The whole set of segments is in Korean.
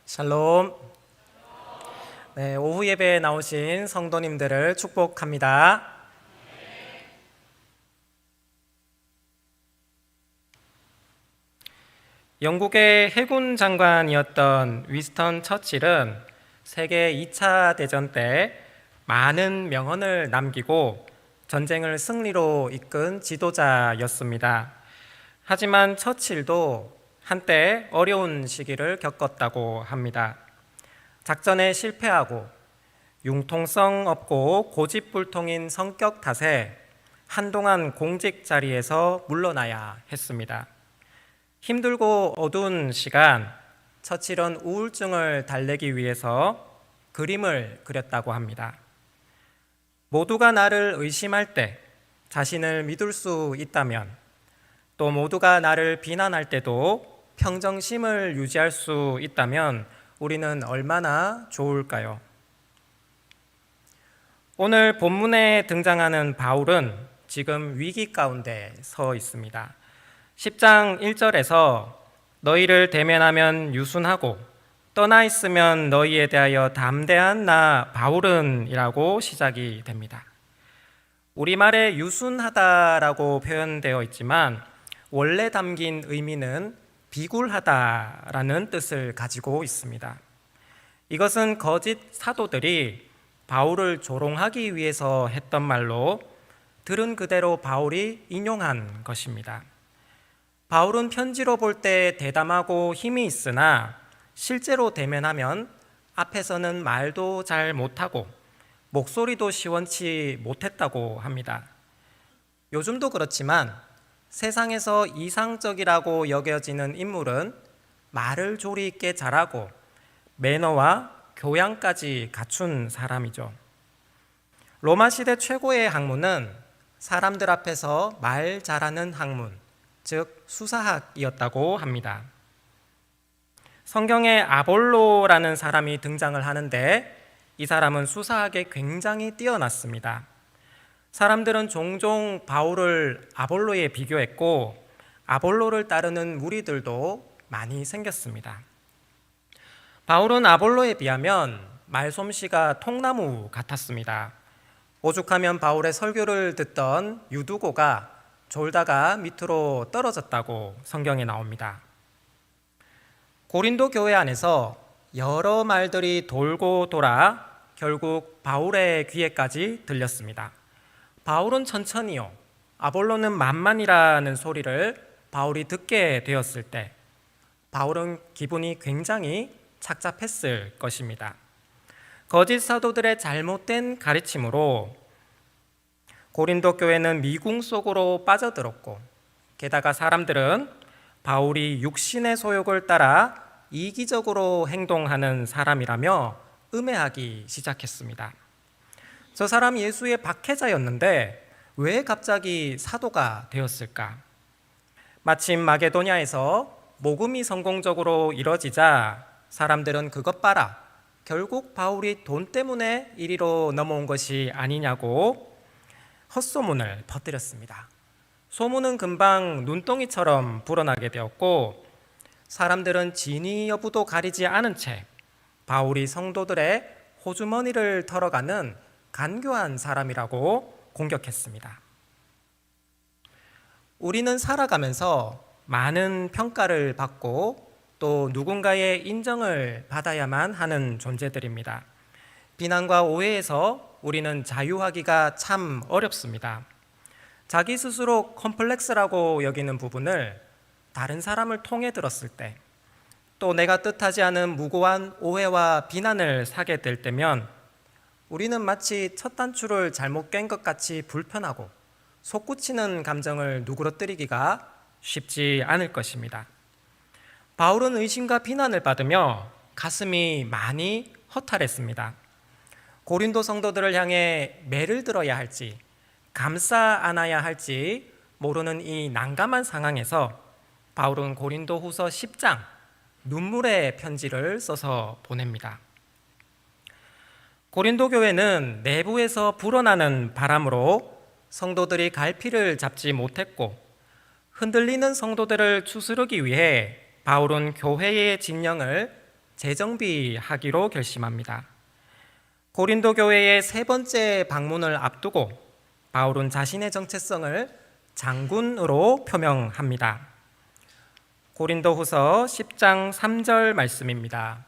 샬롬. 네, 오후 예배에 나오신 성도님들을 축복합니다. 영국의 해군 장관이었던 위스턴 처칠은 세계 2차 대전 때 많은 명언을 남기고 전쟁을 승리로 이끈 지도자였습니다. 하지만 처칠도 한때 어려운 시기를 겪었다고 합니다. 작전에 실패하고 융통성 없고 고집불통인 성격 탓에 한동안 공직 자리에서 물러나야 했습니다. 힘들고 어두운 시간, 처칠은 우울증을 달래기 위해서 그림을 그렸다고 합니다. 모두가 나를 의심할 때 자신을 믿을 수 있다면, 또 모두가 나를 비난할 때도 평정심을 유지할 수 있다면 우리는 얼마나 좋을까요? 오늘 본문에 등장하는 바울은 지금 위기 가운데 서 있습니다. 10장 1절에서 너희를 대면하면 유순하고 떠나 있으면 너희에 대하여 담대한 나 바울은 이라고 시작이 됩니다. 우리말에 유순하다라고 표현되어 있지만 원래 담긴 의미는 비굴하다라는 뜻을 가지고 있습니다. 이것은 거짓 사도들이 바울을 조롱하기 위해서 했던 말로 들은 그대로 바울이 인용한 것입니다. 바울은 편지로 볼 때 대담하고 힘이 있으나 실제로 대면하면 앞에서는 말도 잘 못하고 목소리도 시원치 못했다고 합니다. 요즘도 그렇지만 세상에서 이상적이라고 여겨지는 인물은 말을 조리 있게 잘하고 매너와 교양까지 갖춘 사람이죠. 로마 시대 최고의 학문은 사람들 앞에서 말 잘하는 학문, 즉 수사학이었다고 합니다. 성경에 아볼로라는 사람이 등장을 하는데 이 사람은 수사학에 굉장히 뛰어났습니다. 사람들은 종종 바울을 아볼로에 비교했고 아볼로를 따르는 무리들도 많이 생겼습니다. 바울은 아볼로에 비하면 말솜씨가 통나무 같았습니다. 오죽하면 바울의 설교를 듣던 유두고가 졸다가 밑으로 떨어졌다고 성경에 나옵니다. 고린도 교회 안에서 여러 말들이 돌고 돌아 결국 바울의 귀에까지 들렸습니다. 바울은 천천히요, 아볼로는 만만이라는 소리를 바울이 듣게 되었을 때 바울은 기분이 굉장히 착잡했을 것입니다. 거짓 사도들의 잘못된 가르침으로 고린도 교회는 미궁 속으로 빠져들었고 게다가 사람들은 바울이 육신의 소욕을 따라 이기적으로 행동하는 사람이라며 음해하기 시작했습니다. 저 사람 예수의 박해자였는데 왜 갑자기 사도가 되었을까? 마침 마게도냐에서 모금이 성공적으로 이뤄지자 사람들은 그것 봐라, 결국 바울이 돈 때문에 이리로 넘어온 것이 아니냐고 헛소문을 퍼뜨렸습니다. 소문은 금방 눈덩이처럼 불어나게 되었고 사람들은 진위 여부도 가리지 않은 채 바울이 성도들의 호주머니를 털어가는 간교한 사람이라고 공격했습니다. 우리는 살아가면서 많은 평가를 받고 또 누군가의 인정을 받아야만 하는 존재들입니다. 비난과 오해에서 우리는 자유하기가 참 어렵습니다. 자기 스스로 컴플렉스라고 여기는 부분을 다른 사람을 통해 들었을 때, 또 내가 뜻하지 않은 무고한 오해와 비난을 사게 될 때면 우리는 마치 첫 단추를 잘못 깬 것 같이 불편하고 솟구치는 감정을 누그러뜨리기가 쉽지 않을 것입니다. 바울은 의심과 비난을 받으며 가슴이 많이 허탈했습니다. 고린도 성도들을 향해 매를 들어야 할지 감싸 안아야 할지 모르는 이 난감한 상황에서 바울은 고린도 후서 10장 눈물의 편지를 써서 보냅니다. 고린도 교회는 내부에서 불어나는 바람으로 성도들이 갈피를 잡지 못했고 흔들리는 성도들을 추스르기 위해 바울은 교회의 진영을 재정비하기로 결심합니다. 고린도 교회의 세 번째 방문을 앞두고 바울은 자신의 정체성을 장군으로 표명합니다. 고린도후서 10장 3절 말씀입니다.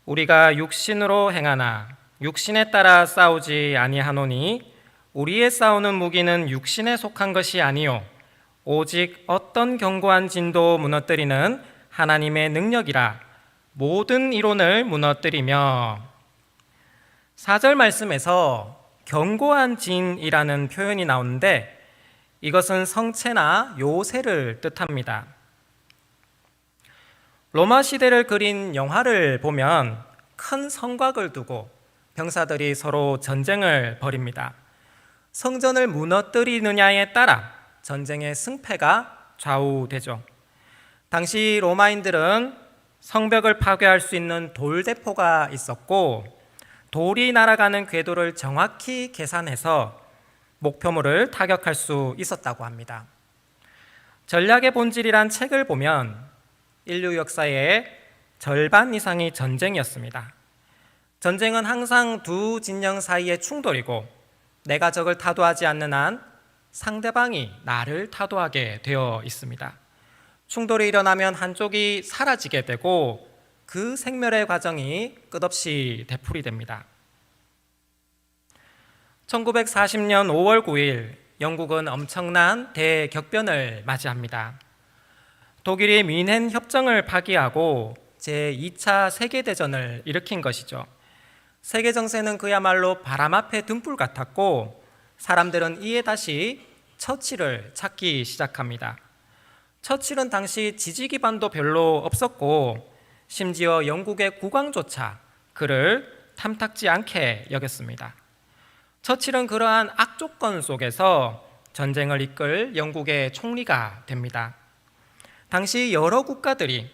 우리가 육신으로 행하나 육신에 따라 싸우지 아니하노니 우리의 싸우는 무기는 육신에 속한 것이 아니요 오직 어떤 견고한 진도 무너뜨리는 하나님의 능력이라 모든 이론을 무너뜨리며. 4절 말씀에서 견고한 진이라는 표현이 나오는데 이것은 성체나 요새를 뜻합니다. 로마 시대를 그린 영화를 보면 큰 성곽을 두고 병사들이 서로 전쟁을 벌입니다. 성전을 무너뜨리느냐에 따라 전쟁의 승패가 좌우되죠. 당시 로마인들은 성벽을 파괴할 수 있는 돌대포가 있었고 돌이 날아가는 궤도를 정확히 계산해서 목표물을 타격할 수 있었다고 합니다. 전략의 본질이란 책을 보면 인류 역사의 절반 이상이 전쟁이었습니다. 전쟁은 항상 두 진영 사이의 충돌이고 내가 적을 타도하지 않는 한 상대방이 나를 타도하게 되어 있습니다. 충돌이 일어나면 한쪽이 사라지게 되고 그 생멸의 과정이 끝없이 되풀이됩니다. 1940년 5월 9일 영국은 엄청난 대격변을 맞이합니다. 독일이 뮌헨 협정을 파기하고 제2차 세계대전을 일으킨 것이죠. 세계 정세는 그야말로 바람 앞에 등불 같았고 사람들은 이에 다시 처칠을 찾기 시작합니다. 처칠은 당시 지지 기반도 별로 없었고 심지어 영국의 국왕조차 그를 탐탁지 않게 여겼습니다. 처칠은 그러한 악조건 속에서 전쟁을 이끌 영국의 총리가 됩니다. 당시 여러 국가들이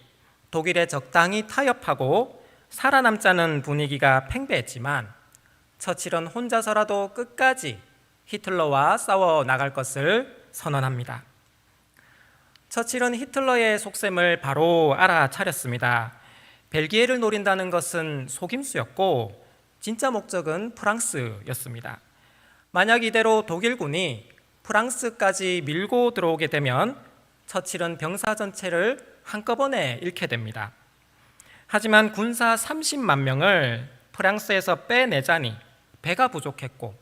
독일에 적당히 타협하고 살아남자는 분위기가 팽배했지만 처칠은 혼자서라도 끝까지 히틀러와 싸워 나갈 것을 선언합니다. 처칠은 히틀러의 속셈을 바로 알아차렸습니다. 벨기에를 노린다는 것은 속임수였고 진짜 목적은 프랑스였습니다. 만약 이대로 독일군이 프랑스까지 밀고 들어오게 되면 처칠은 병사 전체를 한꺼번에 잃게 됩니다. 하지만 군사 30만 명을 프랑스에서 빼내자니 배가 부족했고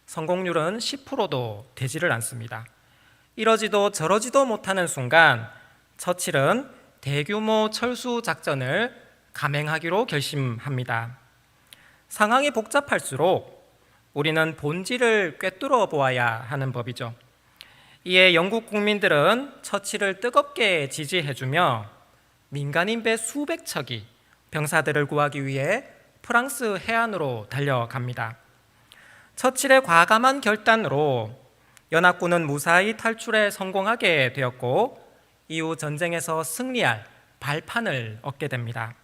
성공률은 10%도 되지를 않습니다. 이러지도 저러지도 못하는 순간 처칠은 대규모 철수 작전을 감행하기로 결심합니다. 상황이 복잡할수록 우리는 본질을 꿰뚫어 보아야 하는 법이죠. 이에 영국 국민들은 처칠을 뜨겁게 지지해주며 민간인 배 수백 척이 병사들을 구하기 위해 프랑스 해안으로 달려갑니다. 처칠의 과감한 결단으로 연합군은 무사히 탈출에 성공하게 되었고 이후 전쟁에서 승리할 발판을 얻게 됩니다.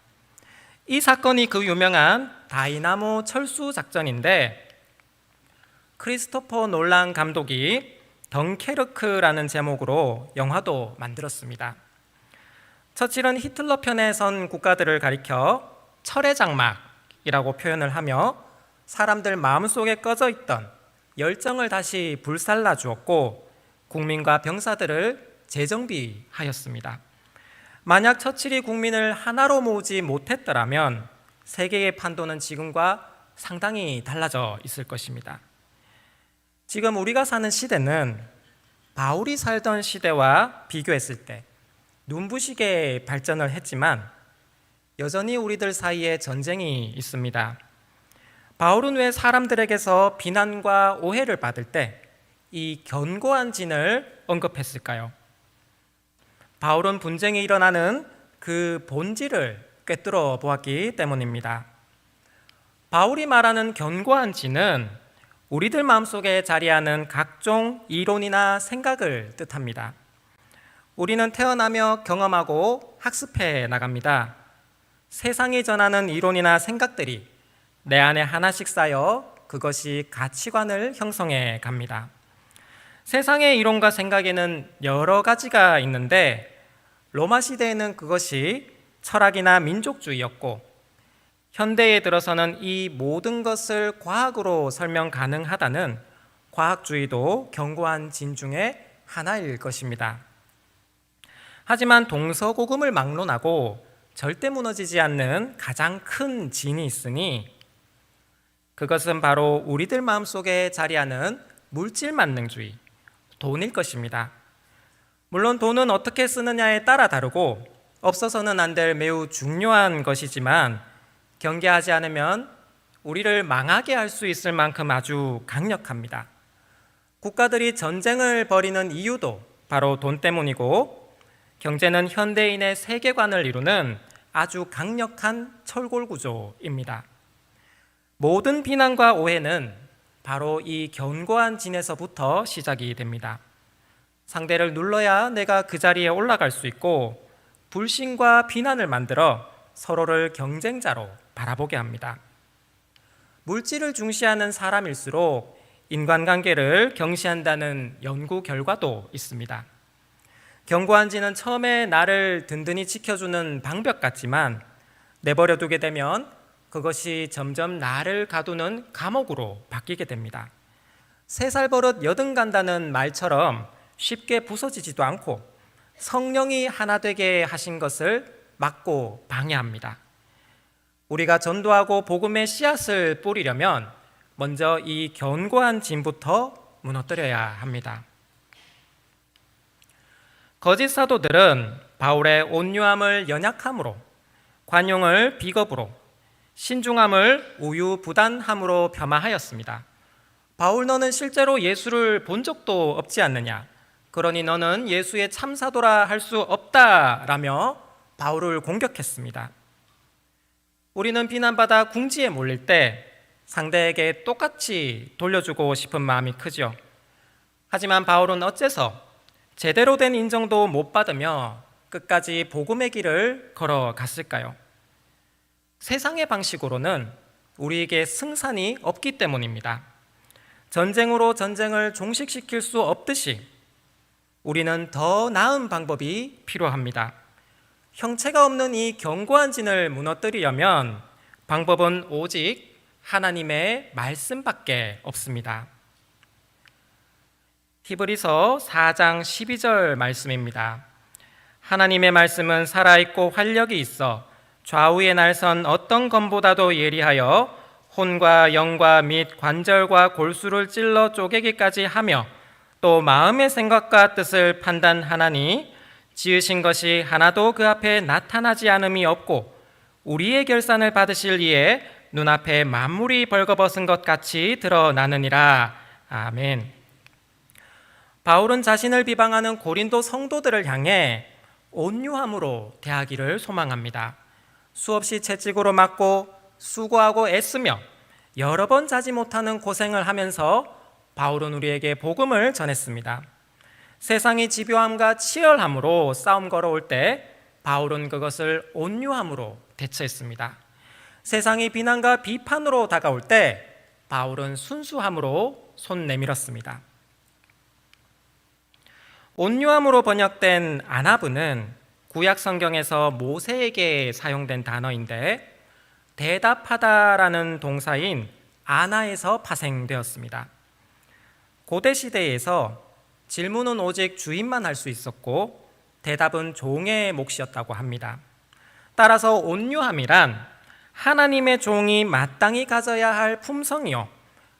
이 사건이 그 유명한 다이나모 철수 작전인데 크리스토퍼 놀란 감독이 덩케르크라는 제목으로 영화도 만들었습니다. 처칠은 히틀러 편에 선 국가들을 가리켜 철의 장막이라고 표현을 하며 사람들 마음속에 꺼져 있던 열정을 다시 불살라 주었고 국민과 병사들을 재정비하였습니다. 만약 처칠이 국민을 하나로 모으지 못했더라면 세계의 판도는 지금과 상당히 달라져 있을 것입니다. 지금 우리가 사는 시대는 바울이 살던 시대와 비교했을 때 눈부시게 발전을 했지만 여전히 우리들 사이에 전쟁이 있습니다. 바울은 왜 사람들에게서 비난과 오해를 받을 때 이 견고한 진을 언급했을까요? 바울은 분쟁이 일어나는 그 본질을 꿰뚫어 보았기 때문입니다. 바울이 말하는 견고한 진은 우리들 마음속에 자리하는 각종 이론이나 생각을 뜻합니다. 우리는 태어나며 경험하고 학습해 나갑니다. 세상이 전하는 이론이나 생각들이 내 안에 하나씩 쌓여 그것이 가치관을 형성해 갑니다. 세상의 이론과 생각에는 여러 가지가 있는데 로마 시대에는 그것이 철학이나 민족주의였고, 현대에 들어서는 이 모든 것을 과학으로 설명 가능하다는 과학주의도 견고한 진 중에 하나일 것입니다. 하지만 동서고금을 막론하고 절대 무너지지 않는 가장 큰 진이 있으니 그것은 바로 우리들 마음속에 자리하는 물질 만능주의, 돈일 것입니다. 물론 돈은 어떻게 쓰느냐에 따라 다르고 없어서는 안 될 매우 중요한 것이지만 경계하지 않으면 우리를 망하게 할 수 있을 만큼 아주 강력합니다. 국가들이 전쟁을 벌이는 이유도 바로 돈 때문이고, 경제는 현대인의 세계관을 이루는 아주 강력한 철골 구조입니다. 모든 비난과 오해는 바로 이 견고한 진에서부터 시작이 됩니다. 상대를 눌러야 내가 그 자리에 올라갈 수 있고, 불신과 비난을 만들어 서로를 경쟁자로 바라보게 합니다. 물질을 중시하는 사람일수록 인간관계를 경시한다는 연구 결과도 있습니다. 견고한 진은 처음에 나를 든든히 지켜주는 방벽 같지만 내버려 두게 되면 그것이 점점 나를 가두는 감옥으로 바뀌게 됩니다. 3살 버릇 여든 간다는 말처럼 쉽게 부서지지도 않고 성령이 하나 되게 하신 것을 막고 방해합니다. 우리가 전도하고 복음의 씨앗을 뿌리려면 먼저 이 견고한 진부터 무너뜨려야 합니다. 거짓 사도들은 바울의 온유함을 연약함으로, 관용을 비겁으로, 신중함을 우유부단함으로 폄하하였습니다. 바울, 너는 실제로 예수를 본 적도 없지 않느냐? 그러니 너는 예수의 참사도라 할 수 없다라며 바울을 공격했습니다. 우리는 비난받아 궁지에 몰릴 때 상대에게 똑같이 돌려주고 싶은 마음이 크죠. 하지만 바울은 어째서 제대로 된 인정도 못 받으며 끝까지 복음의 길을 걸어갔을까요? 세상의 방식으로는 우리에게 승산이 없기 때문입니다. 전쟁으로 전쟁을 종식시킬 수 없듯이 우리는 더 나은 방법이 필요합니다. 형체가 없는 이 견고한 진을 무너뜨리려면 방법은 오직 하나님의 말씀밖에 없습니다. 히브리서 4장 12절 말씀입니다. 하나님의 말씀은 살아있고 활력이 있어 좌우에 날선 어떤 검보다도 예리하여 혼과 영과 및 관절과 골수를 찔러 쪼개기까지 하며 또 마음의 생각과 뜻을 판단하나니 지으신 것이 하나도 그 앞에 나타나지 않음이 없고 우리의 결산을 받으실 이에 눈앞에 만물이 벌거벗은 것 같이 드러나느니라. 아멘. 바울은 자신을 비방하는 고린도 성도들을 향해 온유함으로 대하기를 소망합니다. 수없이 채찍으로 맞고 수고하고 애쓰며 여러 번 자지 못하는 고생을 하면서 바울은 우리에게 복음을 전했습니다. 세상이 집요함과 치열함으로 싸움 걸어올 때 바울은 그것을 온유함으로 대처했습니다. 세상이 비난과 비판으로 다가올 때 바울은 순수함으로 손 내밀었습니다. 온유함으로 번역된 아나브는 구약 성경에서 모세에게 사용된 단어인데 대답하다라는 동사인 아나에서 파생되었습니다. 고대 시대에서 질문은 오직 주인만 할 수 있었고 대답은 종의 몫이었다고 합니다. 따라서 온유함이란 하나님의 종이 마땅히 가져야 할 품성이요,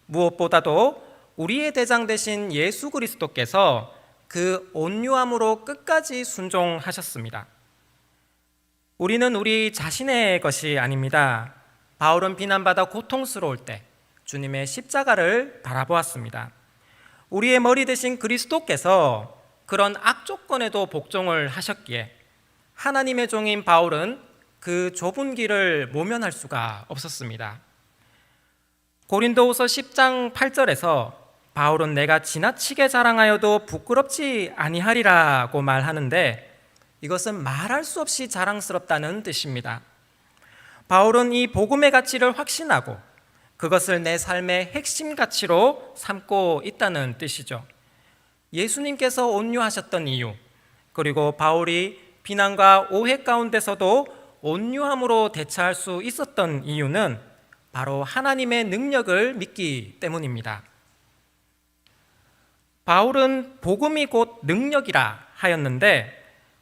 무엇보다도 우리의 대장 되신 예수 그리스도께서 그 온유함으로 끝까지 순종하셨습니다. 우리는 우리 자신의 것이 아닙니다. 바울은 비난받아 고통스러울 때 주님의 십자가를 바라보았습니다. 우리의 머리 대신 그리스도께서 그런 악조건에도 복종을 하셨기에 하나님의 종인 바울은 그 좁은 길을 모면할 수가 없었습니다. 고린도후서 10장 8절에서 바울은 내가 지나치게 자랑하여도 부끄럽지 아니하리라고 말하는데 이것은 말할 수 없이 자랑스럽다는 뜻입니다. 바울은 이 복음의 가치를 확신하고 그것을 내 삶의 핵심 가치로 삼고 있다는 뜻이죠. 예수님께서 온유하셨던 이유, 그리고 바울이 비난과 오해 가운데서도 온유함으로 대처할 수 있었던 이유는 바로 하나님의 능력을 믿기 때문입니다. 바울은 복음이 곧 능력이라 하였는데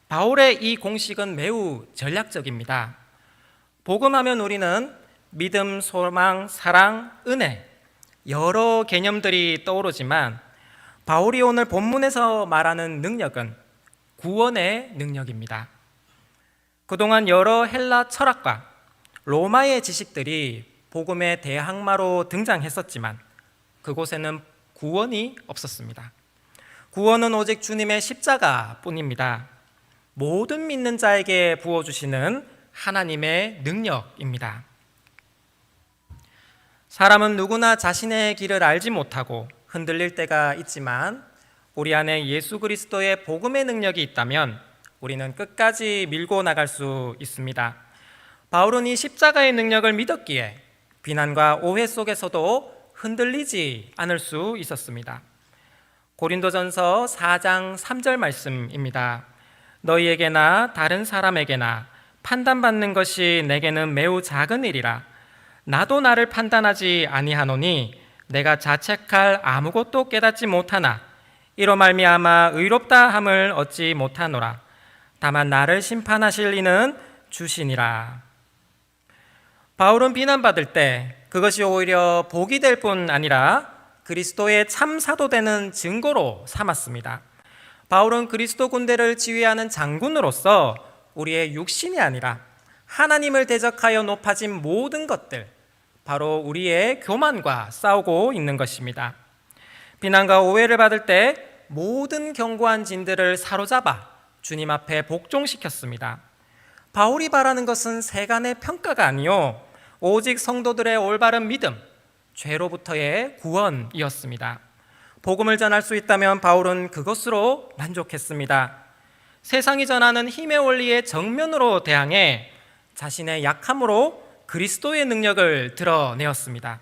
바울의 이 공식은 매우 전략적입니다. 복음하면 우리는 믿음, 소망, 사랑, 은혜 여러 개념들이 떠오르지만 바울이 오늘 본문에서 말하는 능력은 구원의 능력입니다. 그동안 여러 헬라 철학과 로마의 지식들이 복음의 대항마로 등장했었지만 그곳에는 구원이 없었습니다. 구원은 오직 주님의 십자가뿐입니다. 모든 믿는 자에게 부어주시는 하나님의 능력입니다. 사람은 누구나 자신의 길을 알지 못하고 흔들릴 때가 있지만 우리 안에 예수 그리스도의 복음의 능력이 있다면 우리는 끝까지 밀고 나갈 수 있습니다. 바울은 이 십자가의 능력을 믿었기에 비난과 오해 속에서도 흔들리지 않을 수 있었습니다. 고린도전서 4장 3절 말씀입니다. 너희에게나 다른 사람에게나 판단받는 것이 내게는 매우 작은 일이라. 나도 나를 판단하지 아니하노니 내가 자책할 아무것도 깨닫지 못하나 이로 말미암아 의롭다 함을 얻지 못하노라. 다만 나를 심판하실 이는 주시니라. 바울은 비난받을 때 그것이 오히려 복이 될 뿐 아니라 그리스도의 참 사도 되는 증거로 삼았습니다. 바울은 그리스도 군대를 지휘하는 장군으로서 우리의 육신이 아니라 하나님을 대적하여 높아진 모든 것들, 바로 우리의 교만과 싸우고 있는 것입니다. 비난과 오해를 받을 때 모든 견고한 진들을 사로잡아 주님 앞에 복종시켰습니다. 바울이 바라는 것은 세간의 평가가 아니요 오직 성도들의 올바른 믿음, 죄로부터의 구원이었습니다. 복음을 전할 수 있다면 바울은 그것으로 만족했습니다. 세상이 전하는 힘의 원리에 정면으로 대항해 자신의 약함으로 그리스도의 능력을 드러내었습니다.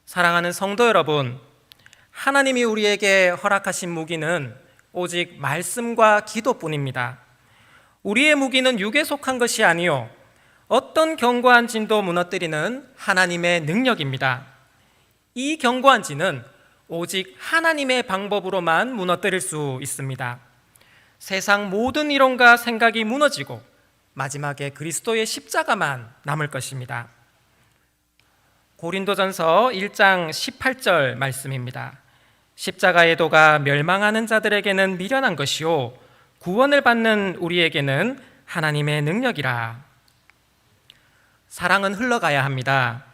사랑하는 성도 여러분, 하나님이 우리에게 허락하신 무기는 오직 말씀과 기도뿐입니다. 우리의 무기는 육에 속한 것이 아니요 어떤 견고한 진도 무너뜨리는 하나님의 능력입니다. 이 견고한 진은 오직 하나님의 방법으로만 무너뜨릴 수 있습니다. 세상 모든 이론과 생각이 무너지고 마지막에 그리스도의 십자가만 남을 것입니다. 고린도전서 1장 18절 말씀입니다. 십자가의 도가 멸망하는 자들에게는 미련한 것이요 구원을 받는 우리에게는 하나님의 능력이라. 사랑은 흘러가야 합니다.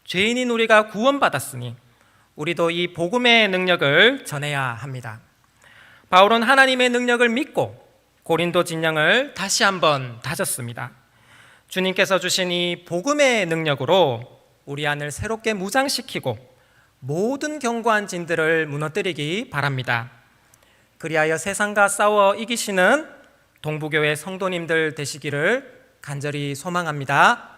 죄인인 우리가 구원받았으니 우리도 이 복음의 능력을 전해야 합니다. 바울은 하나님의 능력을 믿고 고린도 진영을 다시 한번 다졌습니다. 주님께서 주신 이 복음의 능력으로 우리 안을 새롭게 무장시키고 모든 견고한 진들을 무너뜨리기 바랍니다. 그리하여 세상과 싸워 이기시는 동부교회 성도님들 되시기를 간절히 소망합니다.